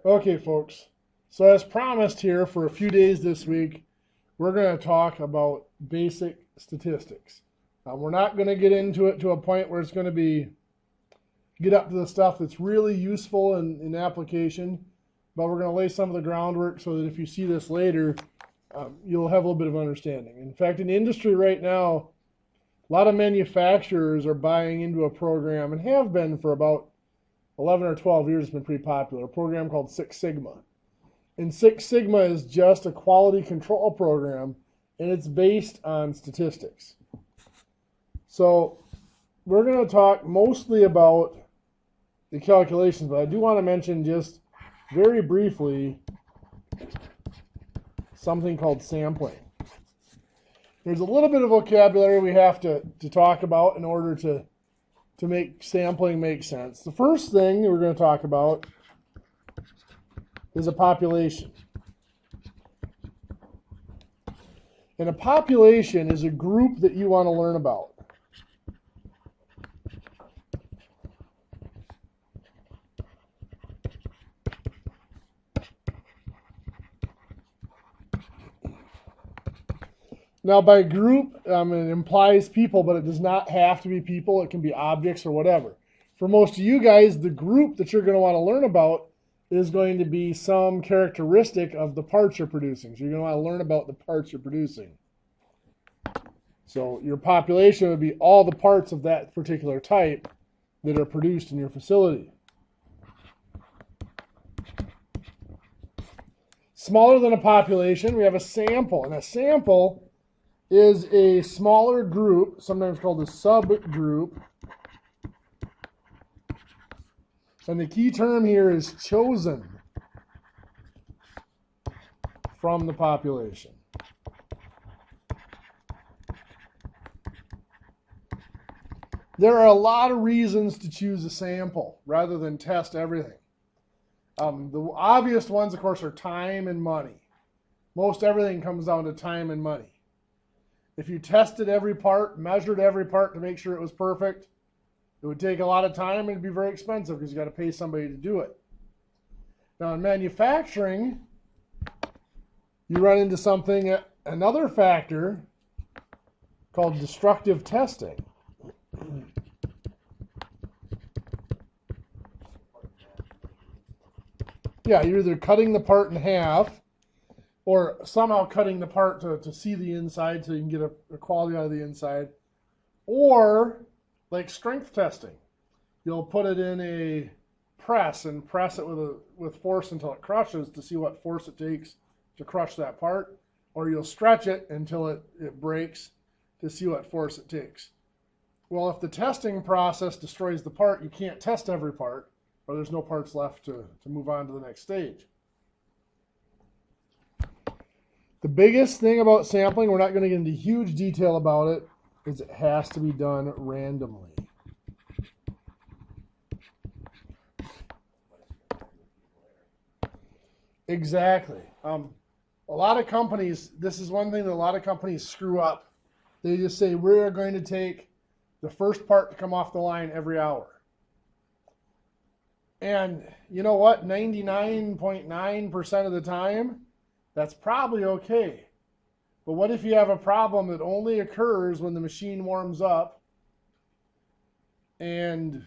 Okay, folks. So, as promised here for a few days this week, we're going to talk about basic statistics. We're not going to get into it to a point where it's going to get up to the stuff that's really useful in application, but we're going to lay some of the groundwork so that if you see this later, you'll have a little bit of understanding. In fact, in the industry right now, a lot of manufacturers are buying into a program and have been for about 11 or 12 years. It's been pretty popular. A program called Six Sigma. And Six Sigma is just a quality control program, and it's based on statistics. So we're going to talk mostly about the calculations, but I do want to mention just very briefly something called sampling. There's a little bit of vocabulary we have to talk about in order to make sampling make sense. The first thing we're going to talk about is a population. And a population is a group that you want to learn about. Now, by group, it implies people, but it does not have to be people. It can be objects or whatever. For most of you guys, the group that you're going to want to learn about is going to be some characteristic of the parts you're producing. So you're going to want to learn about the parts you're producing. So your population would be all the parts of that particular type that are produced in your facility. Smaller than a population, we have a sample. And a sample is a smaller group, sometimes called a subgroup. And the key term here is chosen from the population. There are a lot of reasons to choose a sample rather than test everything. The obvious ones, of course, are time and money. Most everything comes down to time and money. If you tested every part, measured every part to make sure it was perfect, it would take a lot of time and it'd be very expensive because you got to pay somebody to do it. Now, in manufacturing, you run into another factor called destructive testing. Yeah, you're either cutting the part in half or somehow cutting the part to see the inside so you can get a quality out of the inside. Or like strength testing. You'll put it in a press and press it with force until it crushes to see what force it takes to crush that part. Or you'll stretch it until it breaks to see what force it takes. Well, if the testing process destroys the part, you can't test every part, or there's no parts left to move on to the next stage. The biggest thing about sampling, we're not going to get into huge detail about it, is it has to be done randomly. Exactly. A lot of companies, this is one thing that a lot of companies screw up. They just say, we're going to take the first part to come off the line every hour. And you know what? 99.9% of the time, that's probably okay. But what if you have a problem that only occurs when the machine warms up and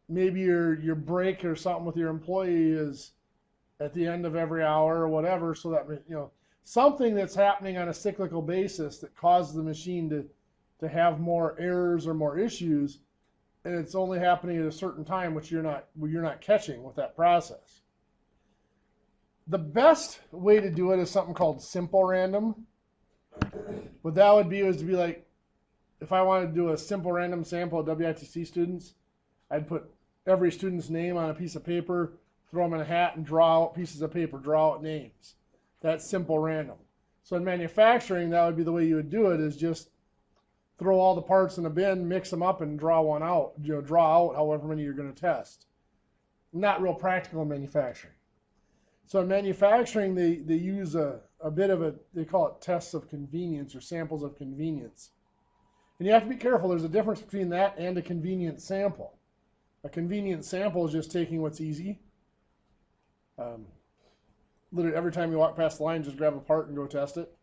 maybe your break or something with your employee is at the end of every hour or whatever, so that, something that's happening on a cyclical basis that causes the machine to have more errors or more issues, and it's only happening at a certain time, which you're not catching with that process. The best way to do it is something called simple random. What that would be is to be like, if I wanted to do a simple random sample of WITC students, I'd put every student's name on a piece of paper, throw them in a hat, and draw out pieces of paper, draw out names. That's simple random. So in manufacturing, that would be the way you would do it, is just throw all the parts in a bin, mix them up, and draw one out. Draw out however many you're going to test. Not real practical in manufacturing. So in manufacturing, they use a bit of they call it tests of convenience or samples of convenience. And you have to be careful. There's a difference between that and a convenient sample. A convenient sample is just taking what's easy. Literally every time you walk past the line, just grab a part and go test it.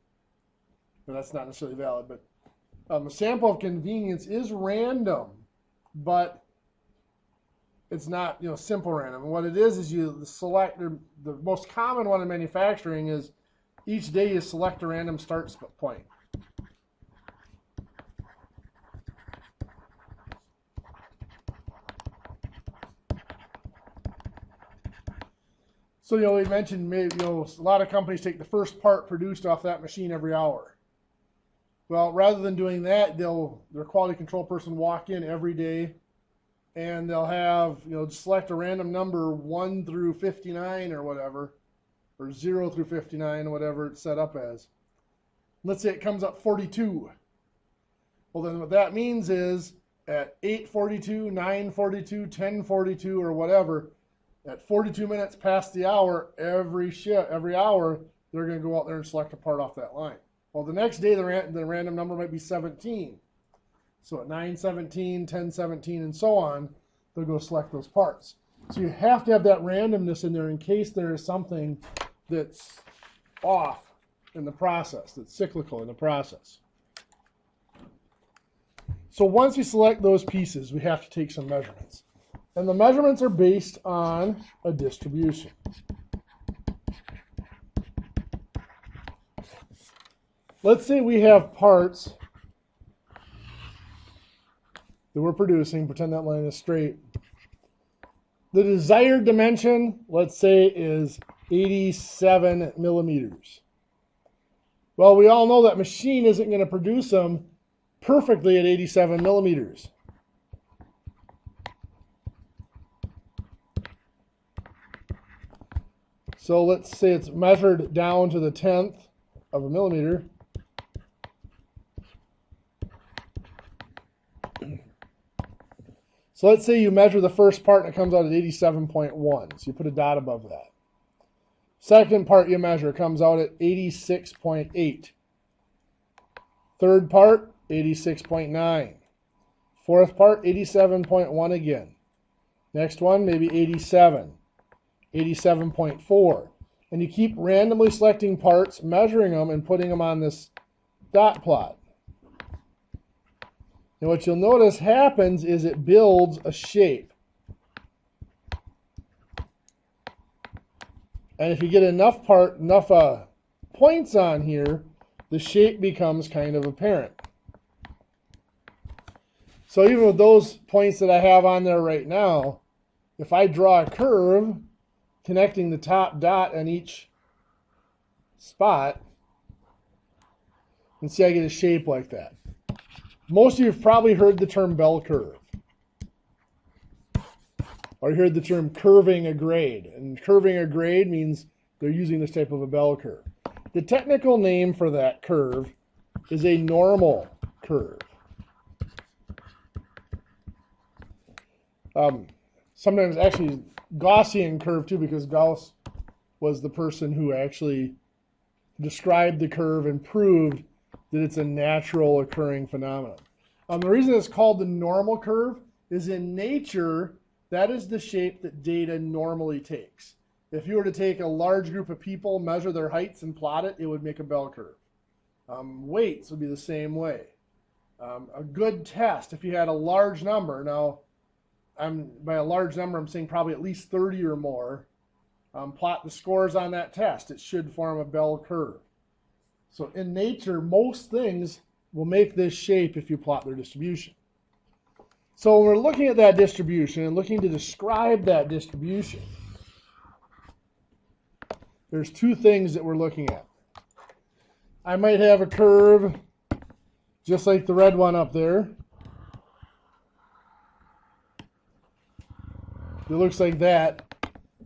But that's not necessarily valid. But a sample of convenience is random, but it's not simple random. And what it is you select the most common one in manufacturing is each day you select a random start point. So we mentioned a lot of companies take the first part produced off that machine every hour. Well, rather than doing that, their quality control person walk in every day, and they'll have select a random number 1 through 59 or whatever, or 0 through 59, whatever it's set up as. Let's say it comes up 42. Well, then what that means is at 8:42, 9:42, 10:42, or whatever, at 42 minutes past the hour, every hour, they're going to go out there and select a part off that line. Well, the next day, the random number might be 17. So at 9:17, 10:17, and so on, they'll go select those parts. So you have to have that randomness in there in case there is something that's off in the process, that's cyclical in the process. So once we select those pieces, we have to take some measurements. And the measurements are based on a distribution. Let's say we have parts that we're producing. Pretend that line is straight. The desired dimension, let's say, is 87 millimeters. Well, we all know that machine isn't going to produce them perfectly at 87 millimeters. So let's say it's measured down to the 10th of a millimeter. So let's say you measure the first part and it comes out at 87.1. So you put a dot above that. Second part you measure comes out at 86.8. Third part, 86.9. Fourth part, 87.1 again. Next one, maybe 87. 87.4. And you keep randomly selecting parts, measuring them, and putting them on this dot plot. And what you'll notice happens is it builds a shape. And if you get enough points on here, the shape becomes kind of apparent. So even with those points that I have on there right now, if I draw a curve connecting the top dot on each spot, and see I get a shape like that. Most of you have probably heard the term bell curve. Or you heard the term curving a grade. And curving a grade means they're using this type of a bell curve. The technical name for that curve is a normal curve. Sometimes actually Gaussian curve too, because Gauss was the person who actually described the curve and proved that it's a natural occurring phenomenon. The reason it's called the normal curve is in nature, that is the shape that data normally takes. If you were to take a large group of people, measure their heights and plot it, it would make a bell curve. Weights would be the same way. A good test, if you had a large number, now by a large number I'm saying probably at least 30 or more, plot the scores on that test. It should form a bell curve. So in nature, most things will make this shape if you plot their distribution. So when we're looking at that distribution and looking to describe that distribution, there's two things that we're looking at. I might have a curve just like the red one up there. It looks like that.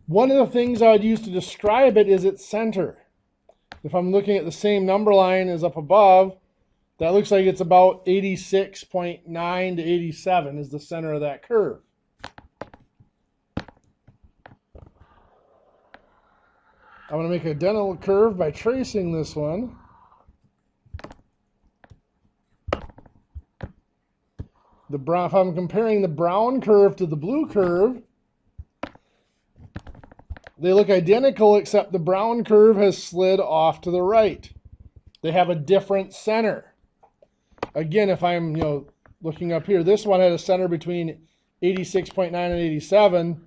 One of the things I'd use to describe it is its center. If I'm looking at the same number line as up above, that looks like it's about 86.9 to 87 is the center of that curve. I'm going to make an identical curve by tracing this one. If I'm comparing the brown curve to the blue curve, They look identical except the brown curve has slid off to the right. They have a different center. Again, if I'm looking up here, this one had a center between 86.9 and 87.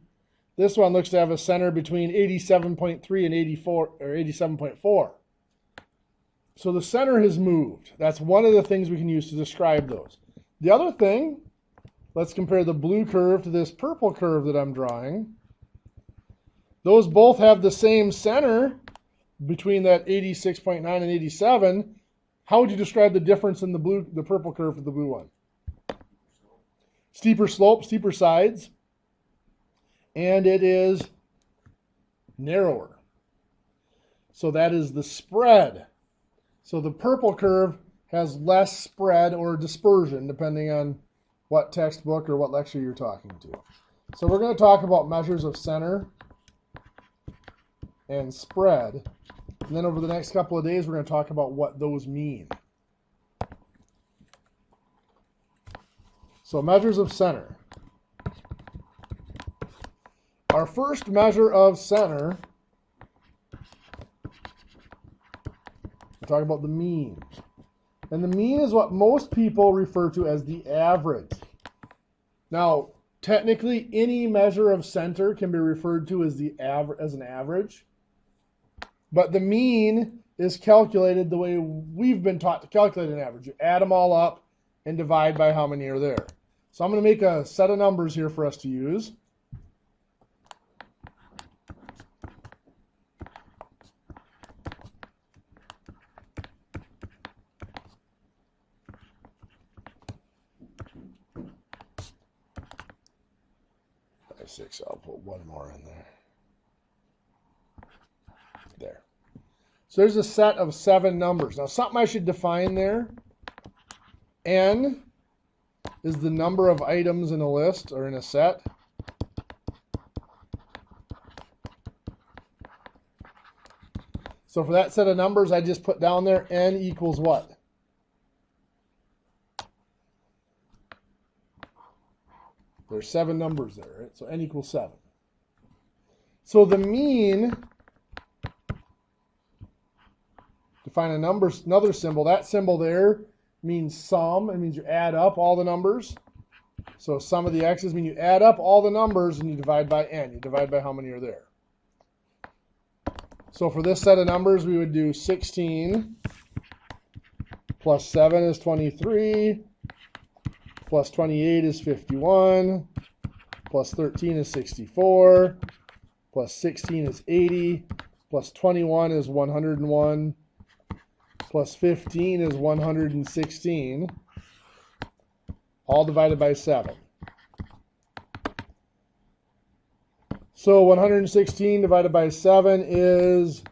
This one looks to have a center between 87.3 and 84 or 87.4. So the center has moved. That's one of the things we can use to describe those. The other thing, let's compare the blue curve to this purple curve that I'm drawing. Those both have the same center between that 86.9 and 87. How would you describe the difference in the purple curve to the blue one? Steeper slope, steeper sides, and it is narrower. So that is the spread. So the purple curve has less spread or dispersion, depending on what textbook or what lecture you're talking to. So we're going to talk about measures of center and spread. And then over the next couple of days, we're going to talk about what those mean. So measures of center. Our first measure of center, we're talking about the mean. And the mean is what most people refer to as the average. Now, technically, any measure of center can be referred to as an average. But the mean is calculated the way we've been taught to calculate an average. You add them all up and divide by how many are there. So I'm going to make a set of numbers here for us to use. By 6, I'll put one more in there. There. So there's a set of 7 numbers. Now something I should define there. N is the number of items in a list or in a set. So for that set of numbers, I just put down there N equals what? There's 7 numbers there, right? So N equals 7. So the mean, define another symbol. That symbol there means sum. It means you add up all the numbers. So sum of the x's mean you add up all the numbers and you divide by n. You divide by how many are there. So for this set of numbers, we would do 16 plus 7 is 23, plus 28 is 51, plus 13 is 64, plus 16 is 80, plus 21 is 101, plus 15 is 116, all divided by 7. So 116 divided by 7 is,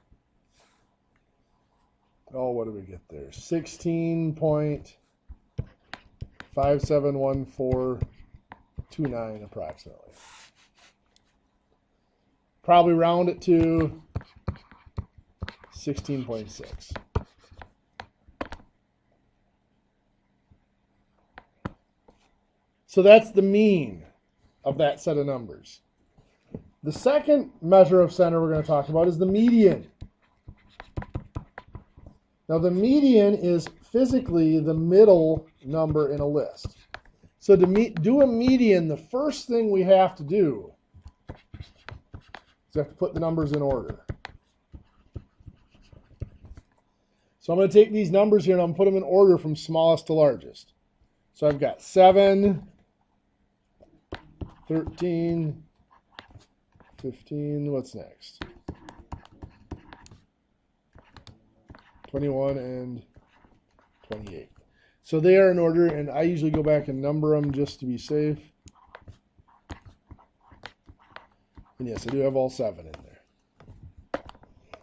what do we get there? 16.571429 approximately. Probably round it to 16.6. So that's the mean of that set of numbers. The second measure of center we're going to talk about is the median. Now the median is physically the middle number in a list. So to do a median, the first thing we have to do is we have to put the numbers in order. So I'm going to take these numbers here and I'm going to put them in order from smallest to largest. So I've got 7, 13, 15, what's next? 21 and 28. So they are in order, and I usually go back and number them just to be safe. And yes, I do have all 7 in there.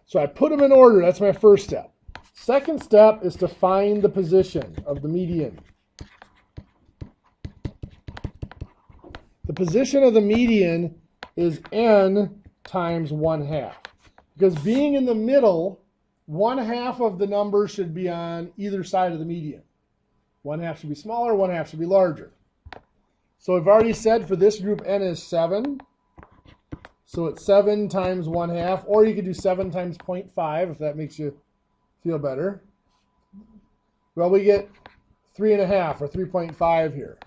So I put them in order. That's my first step. Second step is to find the position of the median. The position of the median is n times 1/2. Because being in the middle, 1/2 of the numbers should be on either side of the median. 1/2 should be smaller, 1/2 should be larger. So I've already said for this group n is 7. So it's 7 times 1/2, or you could do 7 times 0.5 if that makes you feel better. Well, we get 3.5 or 3.5 here.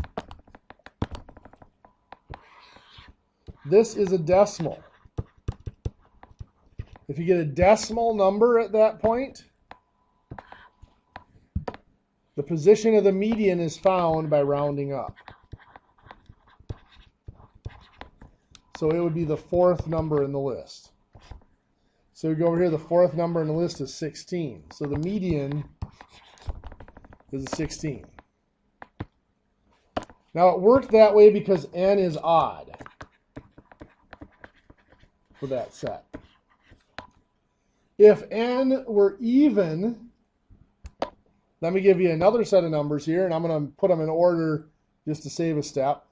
This is a decimal. If you get a decimal number at that point, the position of the median is found by rounding up. So it would be the 4th number in the list. So we go over here, the 4th number in the list is 16. So the median is a 16. Now it worked that way because n is odd for that set. If n were even, let me give you another set of numbers here, and I'm going to put them in order just to save a step.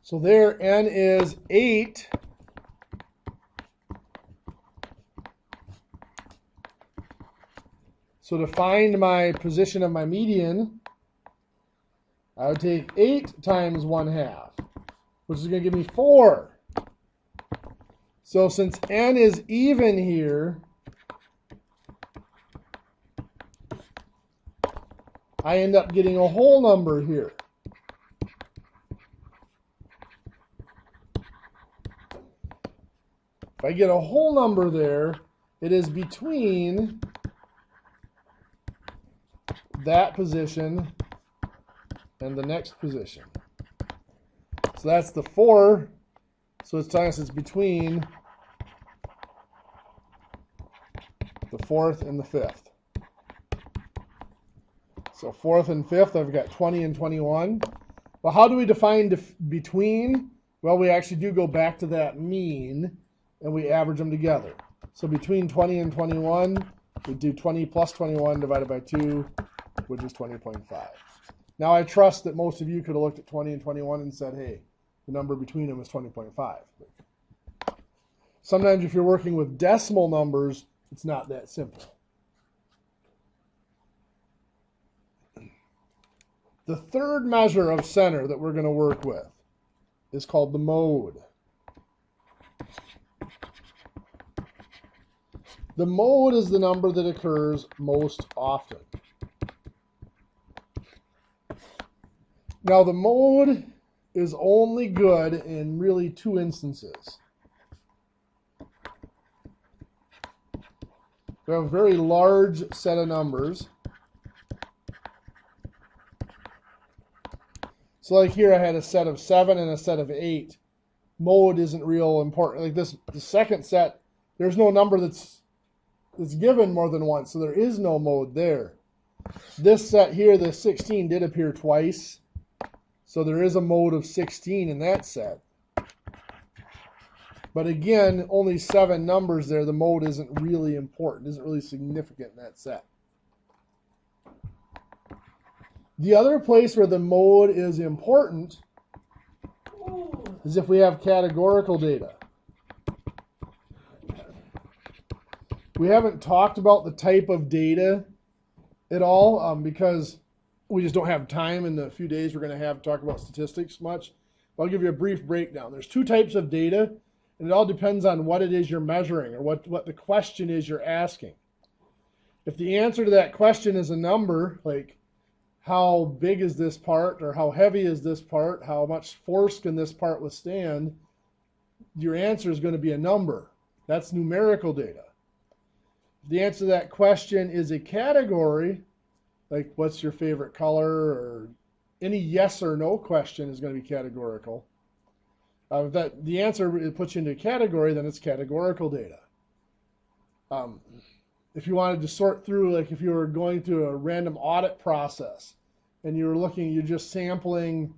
So there, n is 8. So to find my position of my median, I would take 8 times 1/2, which is going to give me 4. So since n is even here, I end up getting a whole number here. If I get a whole number there, it is between that position and the next position. So that's the 4. So it's telling us it's between the 4th and the 5th. So 4th and 5th, I've got 20 and 21. Well, how do we define between? Well, we actually do go back to that mean, and we average them together. So between 20 and 21, we do 20 plus 21 divided by 2, which is 20.5. Now, I trust that most of you could have looked at 20 and 21 and said, hey, the number between them is 20.5. Sometimes if you're working with decimal numbers, it's not that simple. The third measure of center that we're going to work with is called the mode. The mode is the number that occurs most often. Now, the mode is only good in really 2 instances. We have a very large set of numbers. So like here I had a set of 7 and a set of 8. Mode isn't real important. Like this, the second set, there's no number that's given more than once, so there is no mode there. This set here, the 16, did appear twice. So there is a mode of 16 in that set. But again, only 7 numbers there. The mode isn't really important, isn't really significant in that set. The other place where the mode is important is if we have categorical data. We haven't talked about the type of data at all because we just don't have time in the few days we're going to have to talk about statistics much. But I'll give you a brief breakdown. There's 2 types of data, and it all depends on what it is you're measuring or what the question is you're asking. If the answer to that question is a number, like how big is this part, or how heavy is this part, how much force can this part withstand, your answer is going to be a number. That's numerical data. If the answer to that question is a category, like what's your favorite color, or any yes or no question is going to be categorical. If the answer puts you into a category, then it's categorical data. If you wanted to sort through, like if you were going through a random audit process and you're just sampling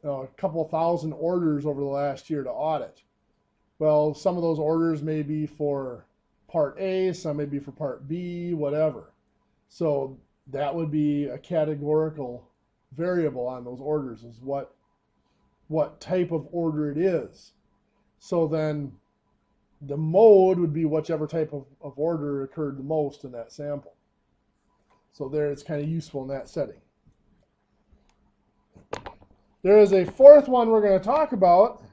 a couple thousand orders over the last year to audit. Well, some of those orders may be for Part A, some may be for Part B, whatever. So that would be a categorical variable on those orders, is what type of order it is. So then The mode would be whichever type of order occurred the most in that sample. So there, it's kind of useful in that setting. There is a fourth one we're going to talk about,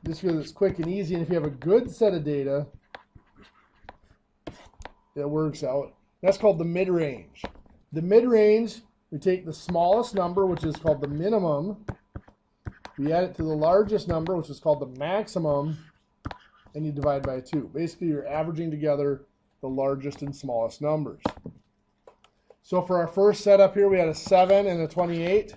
just because it's quick and easy, and if you have a good set of data, it works out. That's called the mid-range. The mid-range, we take the smallest number, which is called the minimum, we add it to the largest number, which is called the maximum, and you divide by 2. Basically, you're averaging together the largest and smallest numbers. So for our first setup here, we had a 7 and a 28.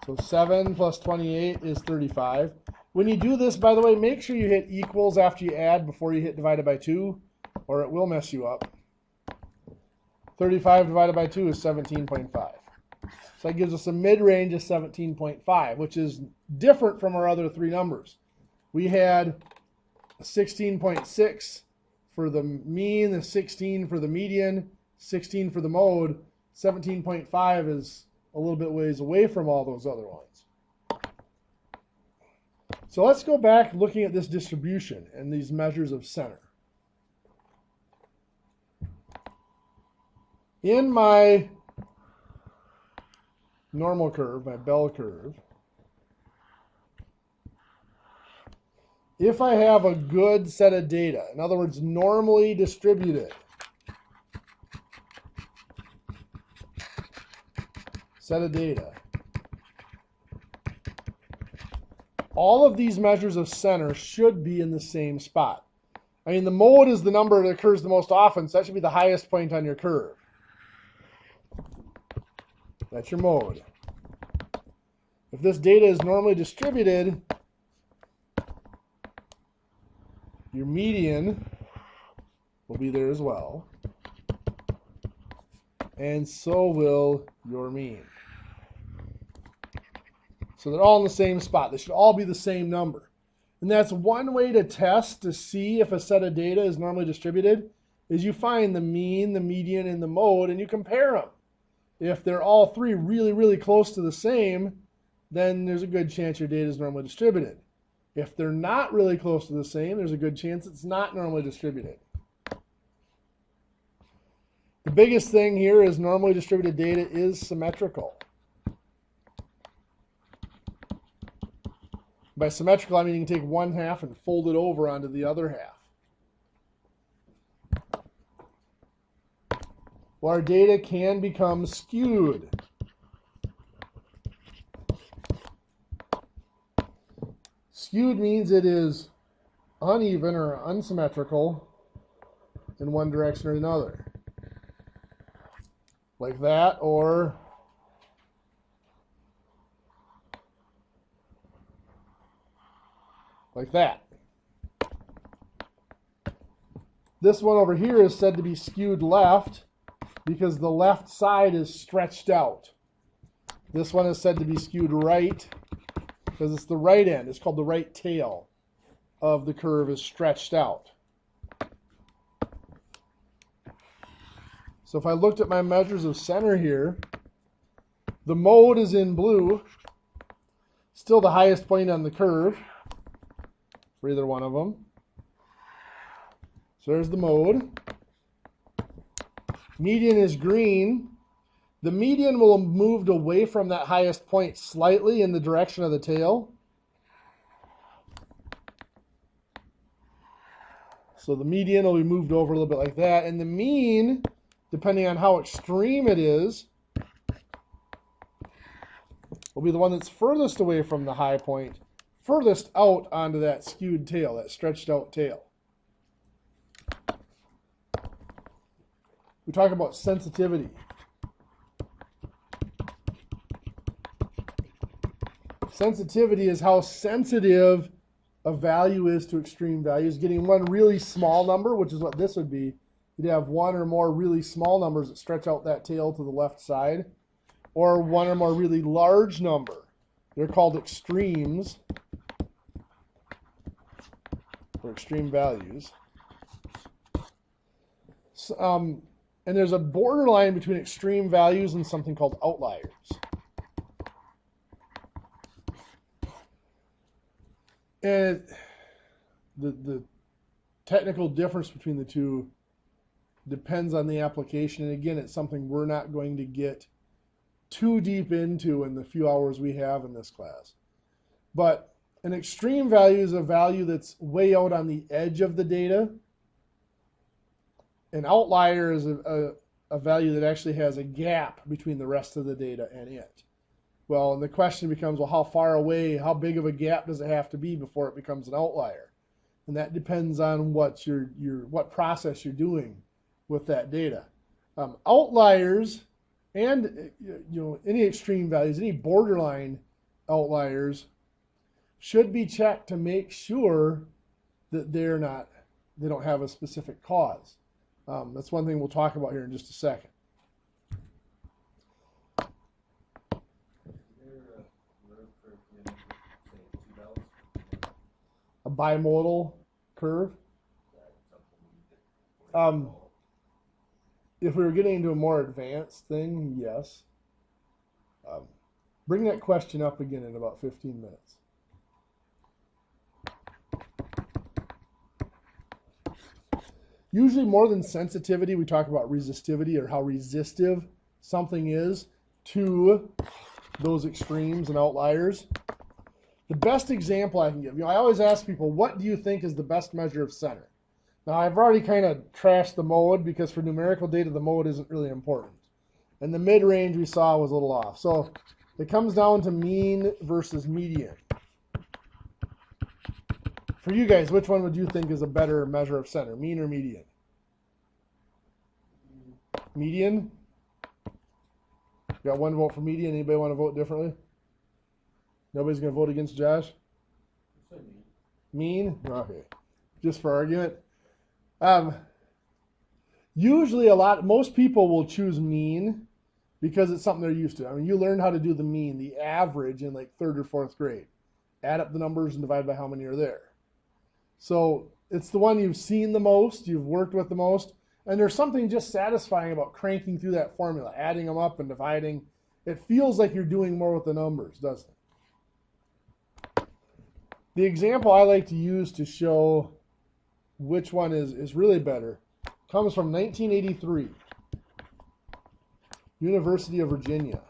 So 7 plus 28 is 35. When you do this, by the way, make sure you hit equals after you add before you hit divided by 2, or it will mess you up. 35 divided by 2 is 17.5. So that gives us a mid-range of 17.5, which is different from our other 3 numbers. We had 16.6 for the mean, the 16 for the median, 16 for the mode. 17.5 is a little bit ways away from all those other ones. So let's go back looking at this distribution and these measures of center. In my normal curve, my bell curve, if I have a good set of data, in other words, normally distributed set of data, all of these measures of center should be in the same spot. I mean, the mode is the number that occurs the most often, so that should be the highest point on your curve. That's your mode. If this data is normally distributed, your median will be there as well. And so will your mean. So they're all in the same spot. They should all be the same number. And that's one way to test to see if a set of data is normally distributed, is you find the mean, the median, and the mode, and you compare them. If they're all 3 really, really close to the same, then there's a good chance your data is normally distributed. If they're not really close to the same, there's a good chance it's not normally distributed. The biggest thing here is normally distributed data is symmetrical. By symmetrical, I mean you can take one half and fold it over onto the other half. Well, our data can become skewed. Skewed means it is uneven or unsymmetrical in one direction or another. Like that, or like that. This one over here is said to be skewed left because the left side is stretched out. This one is said to be skewed right because it's the right end. It's called the right tail of the curve is stretched out. So if I looked at my measures of center here, the mode is in blue, still the highest point on the curve for either one of them. So there's the mode. Median is green. The median will have moved away from that highest point slightly in the direction of the tail. So the median will be moved over a little bit like that. And the mean, depending on how extreme it is, will be the one that's furthest away from the high point, furthest out onto that skewed tail, that stretched out tail. We talk about sensitivity. Sensitivity is how sensitive a value is to extreme values. Getting one really small number, which is what this would be, you'd have one or more really small numbers that stretch out that tail to the left side, or one or more really large number. They're called extremes, or extreme values. And there's a borderline between extreme values and something called outliers. And the technical difference between the two depends on the application. And again, it's something we're not going to get too deep into in the few hours we have in this class. But an extreme value is a value that's way out on the edge of the data. An outlier is a value that actually has a gap between the rest of the data and it. Well, and the question becomes, well, how far away, how big of a gap does it have to be before it becomes an outlier? And that depends on what what process you're doing with that data. Outliers and any extreme values, any borderline outliers should be checked to make sure that they don't have a specific cause. That's one thing we'll talk about here in just a second. A bimodal curve. If we were getting into a more advanced thing, yes. Bring that question up again in about 15 minutes. Usually more than sensitivity, we talk about resistivity or how resistive something is to those extremes and outliers. The best example I can give, I always ask people, what do you think is the best measure of center? Now, I've already kind of trashed the mode because for numerical data, the mode isn't really important. And the mid-range we saw was a little off. So it comes down to mean versus median. For you guys, which one would you think is a better measure of center, mean or median? Median? Got one vote for median. Anybody want to vote differently? Nobody's going to vote against Josh? Mean? Okay. Just for argument. Usually most people will choose mean because it's something they're used to. I mean, you learn how to do the mean, the average in like 3rd or 4th grade. Add up the numbers and divide by how many are there. So it's the one you've seen the most, you've worked with the most, and there's something just satisfying about cranking through that formula, adding them up and dividing. It feels like you're doing more with the numbers, doesn't it? The example I like to use to show which one is really better comes from 1983, University of Virginia.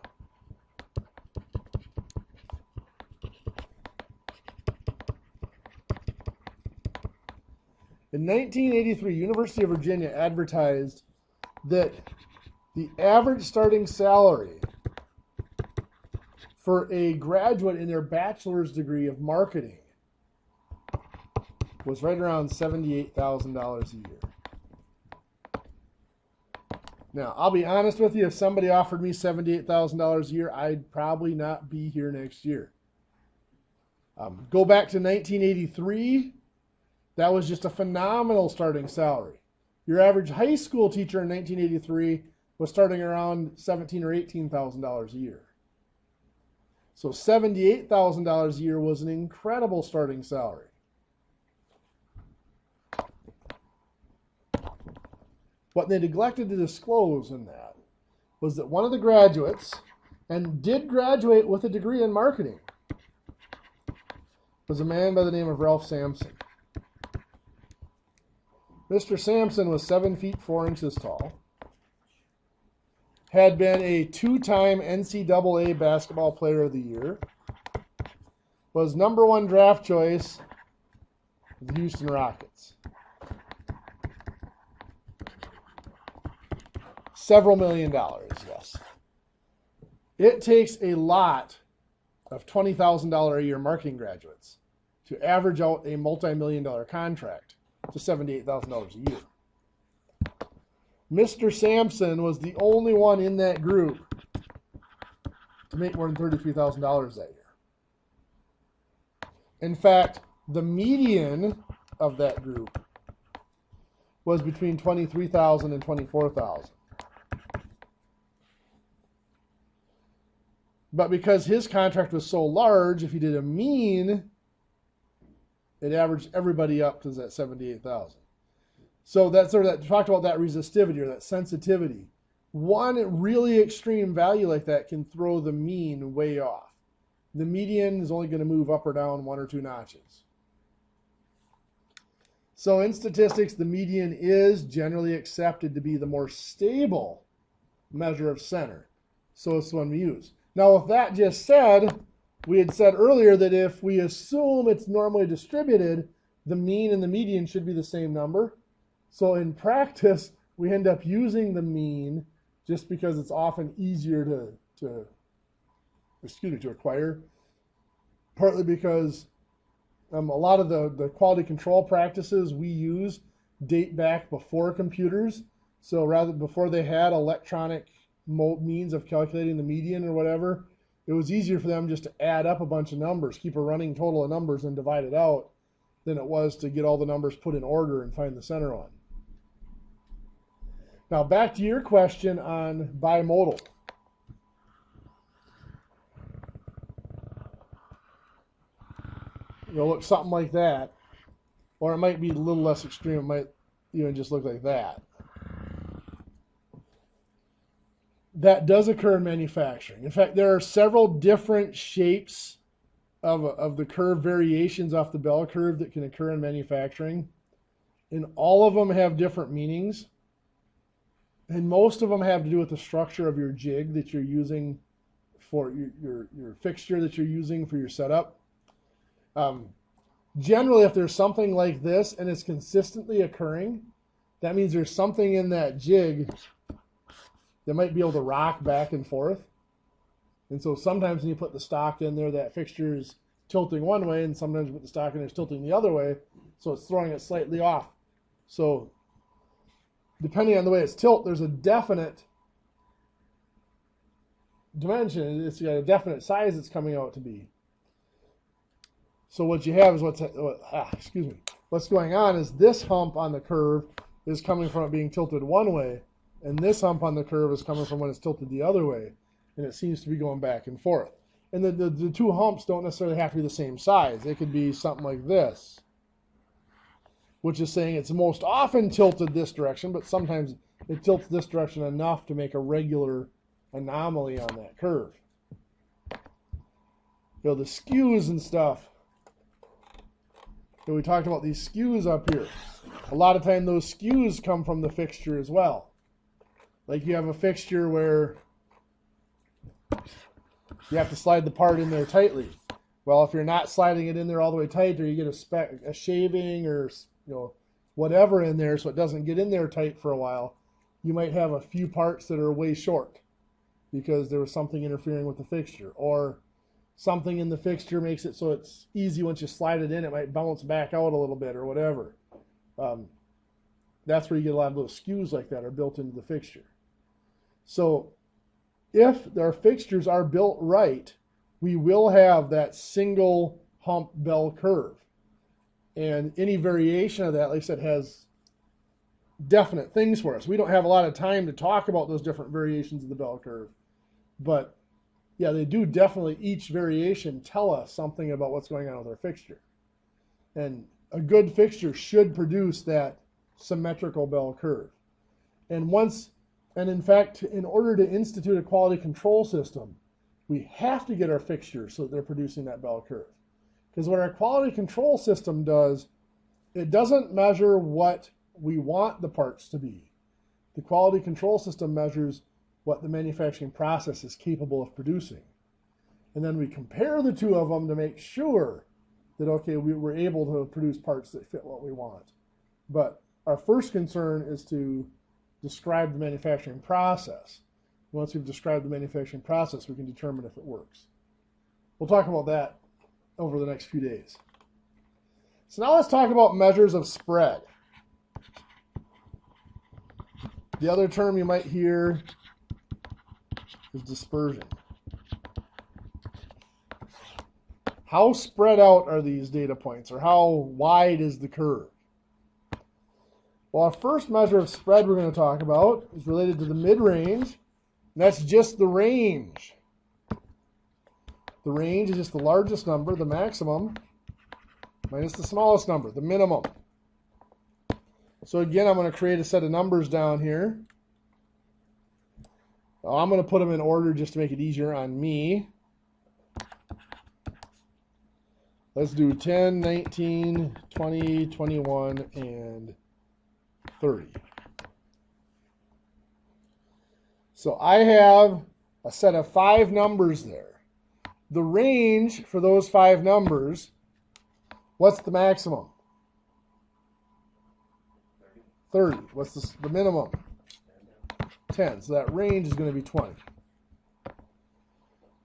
In 1983, University of Virginia advertised that the average starting salary for a graduate in their bachelor's degree of marketing was right around $78,000 a year. Now, I'll be honest with you, if somebody offered me $78,000 a year, I'd probably not be here next year. Go back to 1983. That was just a phenomenal starting salary. Your average high school teacher in 1983 was starting around $17,000 or $18,000 a year. So $78,000 a year was an incredible starting salary. What they neglected to disclose in that was that one of the graduates, and did graduate with a degree in marketing, was a man by the name of Ralph Sampson. Mr. Sampson was 7 feet 4 inches tall, had been a 2-time NCAA basketball player of the year, was #1 draft choice of the Houston Rockets. Several $1 million, yes. It takes a lot of $20,000 a year marketing graduates to average out a multi-million-dollar contract to $78,000 a year. Mr. Sampson was the only one in that group to make more than $33,000 that year. In fact, the median of that group was between $23,000 and $24,000. But because his contract was so large, if he did a mean, it averaged everybody up to that 78,000. So that's sort of that, talked about that resistivity or that sensitivity. One really extreme value like that can throw the mean way off. The median is only going to move up or down 1 or 2 notches. So in statistics, the median is generally accepted to be the more stable measure of center. So it's the one we use. Now, with that just said, we had said earlier that if we assume it's normally distributed, the mean and the median should be the same number. So in practice, we end up using the mean just because it's often easier to acquire. Partly because a lot of the quality control practices we use date back before computers. So rather before they had electronic means of calculating the median or whatever, it was easier for them just to add up a bunch of numbers, keep a running total of numbers and divide it out than it was to get all the numbers put in order and find the center one. Now back to your question on bimodal. It'll look something like that, or it might be a little less extreme. It might even just look like that. That does occur in manufacturing. In fact, there are several different shapes of the curve variations off the bell curve that can occur in manufacturing. And all of them have different meanings. And most of them have to do with the structure of your jig that you're using for your fixture that you're using for your setup. Generally, if there's something like this and it's consistently occurring, that means there's something in that jig that might be able to rock back and forth. And so sometimes when you put the stock in there, that fixture is tilting one way, and sometimes you put the stock in there, it's tilting the other way, so it's throwing it slightly off. So depending on the way it's tilt, there's a definite dimension. It's got a definite size it's coming out to be. So what you have is what's going on is this hump on the curve is coming from it being tilted one way, and this hump on the curve is coming from when it's tilted the other way, and it seems to be going back and forth. And the two humps don't necessarily have to be the same size. It could be something like this, which is saying it's most often tilted this direction, but sometimes it tilts this direction enough to make a regular anomaly on that curve. You know, the skews and stuff. So we talked about these skews up here. A lot of time those skews come from the fixture as well. Like you have a fixture where you have to slide the part in there tightly. Well, if you're not sliding it in there all the way tight, or you get a shaving or whatever in there so it doesn't get in there tight for a while, you might have a few parts that are way short because there was something interfering with the fixture, or something in the fixture makes it so it's easy once you slide it in, it might bounce back out a little bit or whatever. That's where you get a lot of those skews like that are built into the fixture. So if our fixtures are built right, we will have that single hump bell curve. And any variation of that, like I said, has definite things for us. We don't have a lot of time to talk about those different variations of the bell curve, but yeah, they do definitely, each variation, tell us something about what's going on with our fixture. And a good fixture should produce that symmetrical bell curve. And in fact, in order to institute a quality control system, we have to get our fixtures so that they're producing that bell curve. Because what our quality control system does, it doesn't measure what we want the parts to be. The quality control system measures what the manufacturing process is capable of producing. And then we compare the two of them to make sure that, okay, we were able to produce parts that fit what we want. But our first concern is to describe the manufacturing process. Once we've described the manufacturing process, we can determine if it works. We'll talk about that over the next few days. So now let's talk about measures of spread. The other term you might hear is dispersion. How spread out are these data points, or how wide is the curve? Well, our first measure of spread we're going to talk about is related to the mid-range, and that's just the range. The range is just the largest number, the maximum, minus the smallest number, the minimum. So again, I'm going to create a set of numbers down here. I'm going to put them in order just to make it easier on me. Let's do 10, 19, 20, 21, and 30. So I have a set of 5 numbers there. The range for those 5 numbers, what's the maximum? 30. What's the minimum? 10. So that range is going to be 20.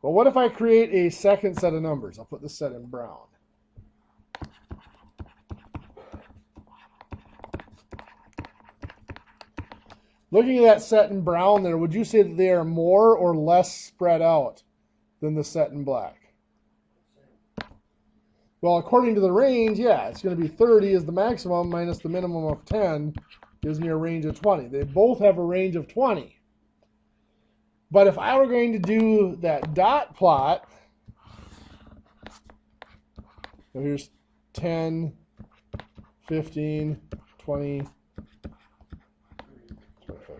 But what if I create a second set of numbers? I'll put this set in brown. Looking at that set in brown there, would you say that they are more or less spread out than the set in black? Well, according to the range, yeah, it's going to be 30 is the maximum minus the minimum of 10 gives me a range of 20. They both have a range of 20. But if I were going to do that dot plot, so here's 10, 15, 20, 25.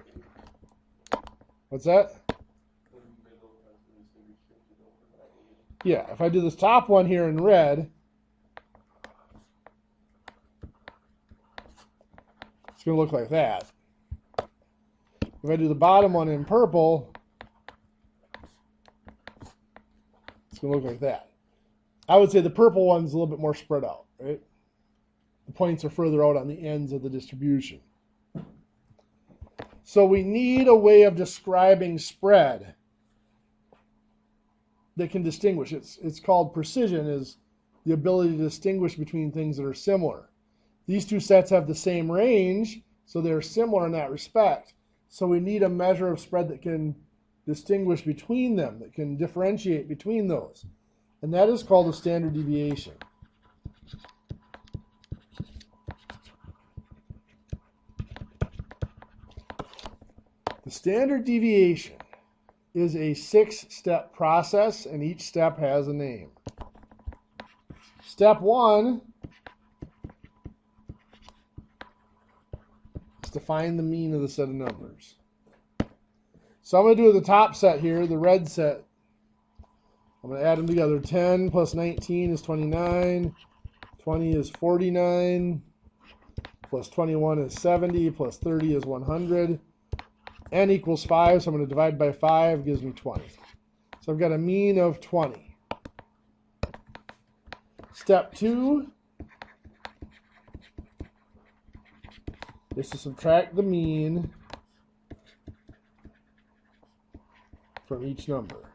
What's that? Yeah, if I do this top one here in red, it's going to look like that. If I do the bottom one in purple, it's going to look like that. I would say the purple one's a little bit more spread out, right? The points are further out on the ends of the distribution. So we need a way of describing spread that can distinguish. It's called precision, is the ability to distinguish between things that are similar. These two sets have the same range, so they're similar in that respect. So we need a measure of spread that can distinguish between them, that can differentiate between those. And that is called a standard deviation. The standard deviation is a 6-step process, and each step has a name. Step 1 is to find the mean of the set of numbers. So I'm going to do the top set here, the red set. I'm going to add them together. 10 plus 19 is 29. 20 is 49. Plus 21 is 70. Plus 30 is 100. N equals 5, so I'm going to divide by 5, gives me 20. So I've got a mean of 20. Step 2 is to subtract the mean from each number.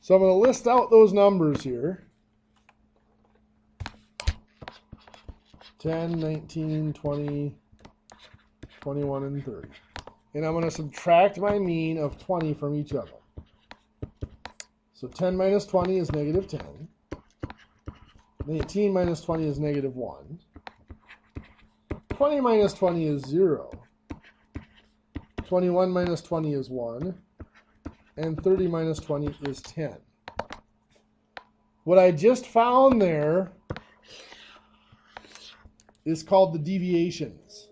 So I'm going to list out those numbers here. 10, 19, 20, 21, and 30. And I'm going to subtract my mean of 20 from each of them. So 10 minus 20 is negative 10. 19 minus 20 is negative 1. 20 minus 20 is 0. 21 minus 20 is 1. And 30 minus 20 is 10. What I just found there is called the deviations.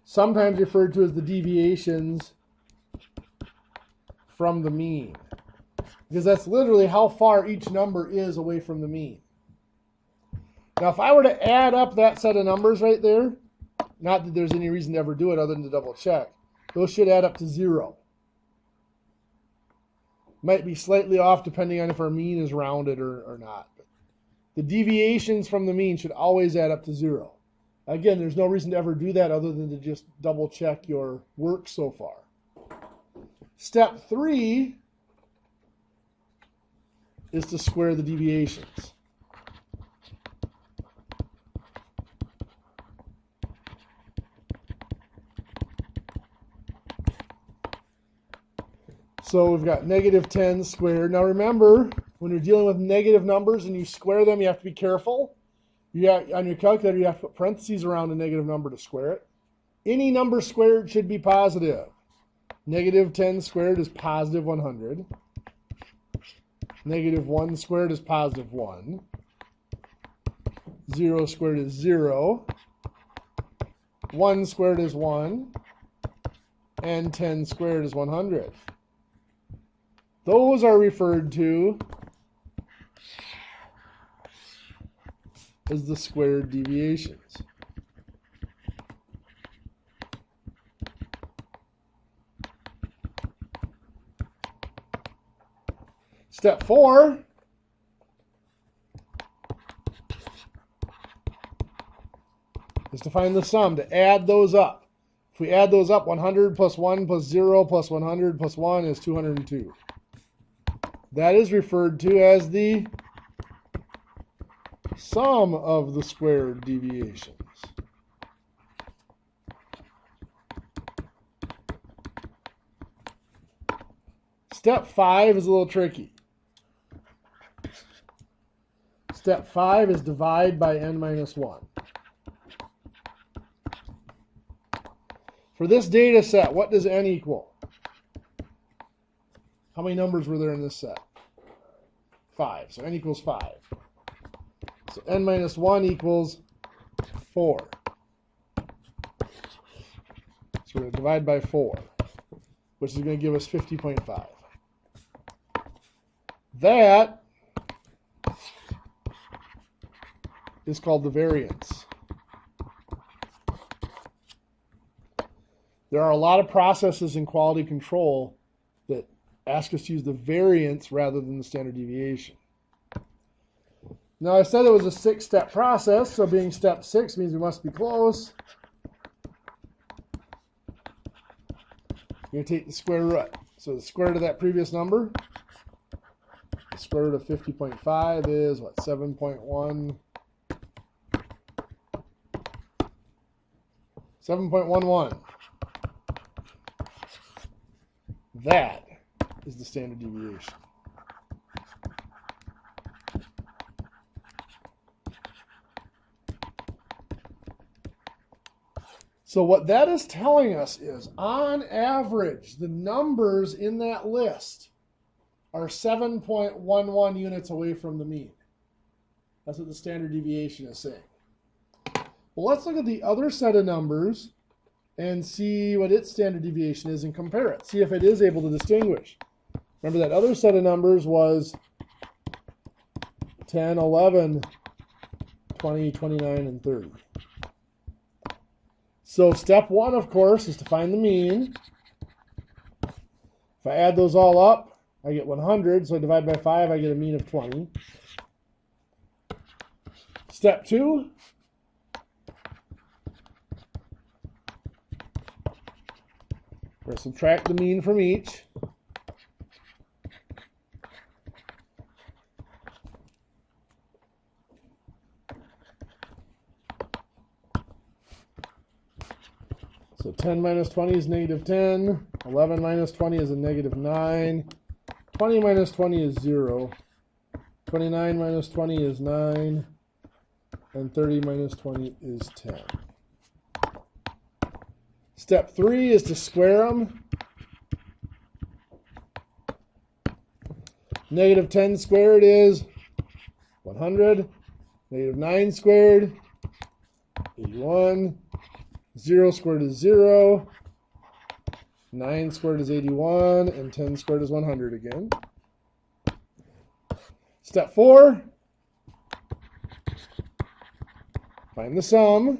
Sometimes referred to as the deviations from the mean. Because that's literally how far each number is away from the mean. Now, if I were to add up that set of numbers right there, not that there's any reason to ever do it other than to double check, those should add up to 0. Might be slightly off depending on if our mean is rounded or not. But the deviations from the mean should always add up to 0. Again, there's no reason to ever do that other than to just double check your work so far. Step 3 is to square the deviations. So we've got negative 10 squared. Now remember, when you're dealing with negative numbers and you square them, you have to be careful. On your calculator, you have to put parentheses around a negative number to square it. Any number squared should be positive. Negative 10 squared is positive 100. Negative 1 squared is positive 1. 0 squared is 0. 1 squared is 1. n10 squared is 100. Those are referred to as the squared deviations. Step 4 is to find the sum, to add those up. If we add those up, 100 plus 1 plus 0 plus 100 plus 1 is 202. That is referred to as the sum of the squared deviations. Step 5 is a little tricky. Step 5 is divide by n minus 1. For this data set, what does n equal? How many numbers were there in this set? 5. So n equals 5. So n minus 1 equals 4. So we're going to divide by 4, which is going to give us 50.5. That is called the variance. There are a lot of processes in quality control that ask us to use the variance rather than the standard deviation. Now, I said it was a 6-step process, so being step 6 means we must be close. You're going to take the square root. So the square root of that previous number, the square root of 50.5 is, what, 7.1? 7.11. That is the standard deviation. So what that is telling us is, on average, the numbers in that list are 7.11 units away from the mean. That's what the standard deviation is saying. Well, let's look at the other set of numbers and see what its standard deviation is and compare it. See if it is able to distinguish. Remember, that other set of numbers was 10, 11, 20, 29, and 30. So step 1, of course, is to find the mean. If I add those all up, I get 100. So I divide by 5, I get a mean of 20. Step 2, we're going to subtract the mean from each. So 10 minus 20 is negative 10. 11 minus 20 is a negative 9. 20 minus 20 is 0. 29 minus 20 is 9. And 30 minus 20 is 10. Step 3 is to square them. Negative 10 squared is 100. Negative 9 squared, 81. 0 squared is 0. 9 squared is 81. And 10 squared is 100 again. Step 4, find the sum.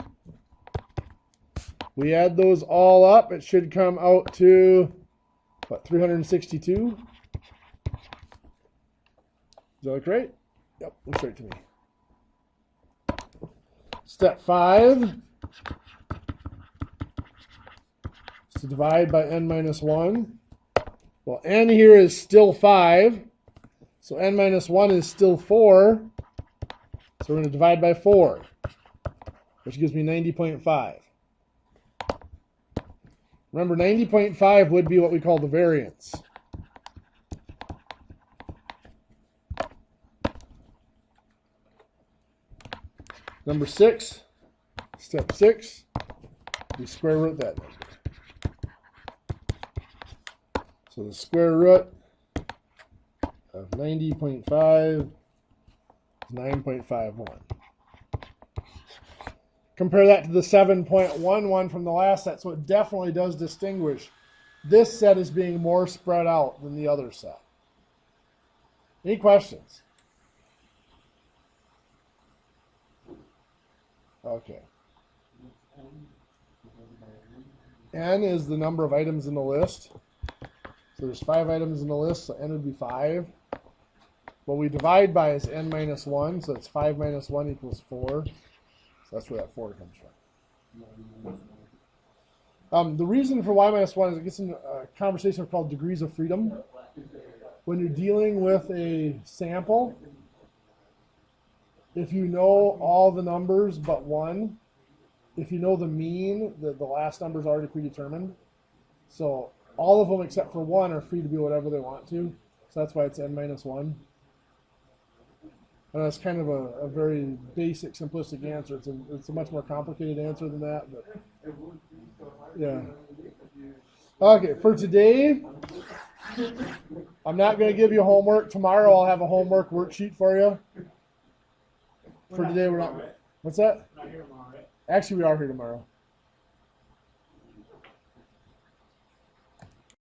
We add those all up. It should come out to, what, 362? Does that look right? Yep, looks right to me. Step 5 is to divide by n minus 1. Well, n here is still 5, so n minus 1 is still 4. So we're going to divide by 4, which gives me 90.5. Remember, 90.5 would be what we call the variance. Number 6, step 6, we square root that number. So the square root of 90.5 is 9.51. Compare that to the 7.11 from the last set, so it definitely does distinguish this set is being more spread out than the other set. Any questions? Okay. N is the number of items in the list. So there's 5 items in the list, so N would be 5. What we divide by is N minus 1, so it's 5 minus 1 equals 4. So that's where that 4 comes from. The reason for y minus 1 is it gets into a conversation called degrees of freedom. When you're dealing with a sample, if you know all the numbers but one, if you know the mean, the last number is already predetermined. So all of them except for one are free to be whatever they want to. So that's why it's N minus 1. And that's kind of a very basic, simplistic answer. It's a much more complicated answer than that. But yeah. Okay, for today, I'm not going to give you homework. Tomorrow I'll have a homework worksheet for you. For today, we're not. What's that? We're not here tomorrow, right? Actually, we are here tomorrow.